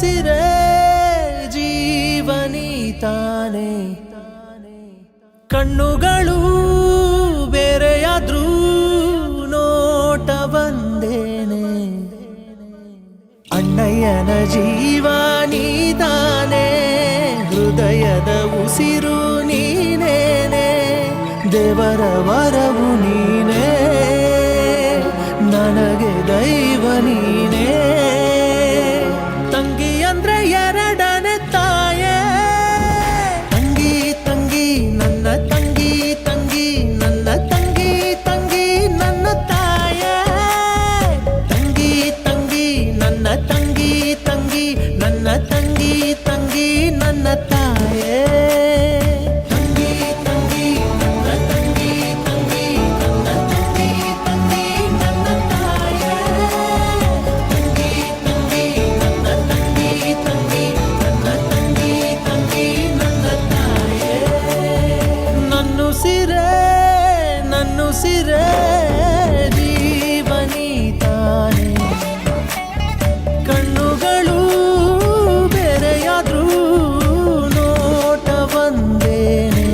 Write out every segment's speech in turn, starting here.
ನನ್ನುಸಿರೇ ಜೀವನಿ ತಾನೆ ಕಣ್ಣುಗಳು ಬೇರೆಯಾದ್ರೂ ನೋಟ ಬಂದೇನೆ ಅಣ್ಣಯ್ಯನ ಜೀವ ನೀತಾನೆ ಹೃದಯದ ಉಸಿರು ನೀನೇನೆ ದೇವರ ವರವು ನೀನೇ ನನಗೆ ದೈವ ನೀನೇ ತಂಗಿ ಅಂದ್ರೆ ಎರಡನೇ ತಾಯೇ ತಂಗಿ ತಂಗಿ ನನ್ನ ತಂಗಿ ತಂಗಿ ನನ್ನ ತಂಗಿ ತಂಗಿ ನನ್ನ ತಾಯೇ ತಂಗಿ ತಂಗಿ ನನ್ನ ತಂಗಿ ತಂಗಿ ನನ್ನ ತಂಗಿ ತಂಗಿ ನನ್ನ ತಾಯೇ ತಂಗಿ ತಂಗಿ ನನ್ನ ತಂಗಿ ತಂಗಿ ನನ್ನ ತಂಗಿ ತಂಗಿ ನನ್ನ ತಾಯೇ ತಂಗಿ ತಂಗಿ ನನ್ನ ತಂಗಿ ತಂಗಿ ನನ್ನ ತಂಗಿ ತಂಗಿ ನನ್ನ ತಾಯೇ ನನ್ನುಸಿರೇ ಜೀವನಿ ತಾನೆ ಕಣ್ಣುಗಳು ಬೇರೆಯಾದ್ರೂ ನೋಟ ಬಂದೇನೆ.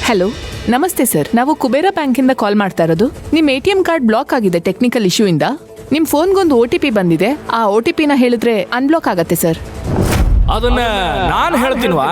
ಹಲೋ, ನಮಸ್ತೆ ಸರ್. ನಾವು ಕುಬೇರ ಬ್ಯಾಂಕಿಂದ ಕಾಲ್ ಮಾಡ್ತಾ ಇರೋದು. ನಿಮ್ಮ ATM ಕಾರ್ಡ್ ಬ್ಲಾಕ್ ಆಗಿದೆ ಟೆಕ್ನಿಕಲ್ ಇಶ್ಯೂ ಇಂದ. ನಿಮ್ಮ ಫೋನ್ಗೊಂದು OTP ಬಂದಿದೆ. ಆ OTPನ ಹೇಳಿದ್ರೆ ಅನ್ಬ್ಲಾಕ್ ಆಗತ್ತೆ ಸರ್. ಅದನ್ನ ನಾನು ಹೇಳ್ತೀನ್ವಾ.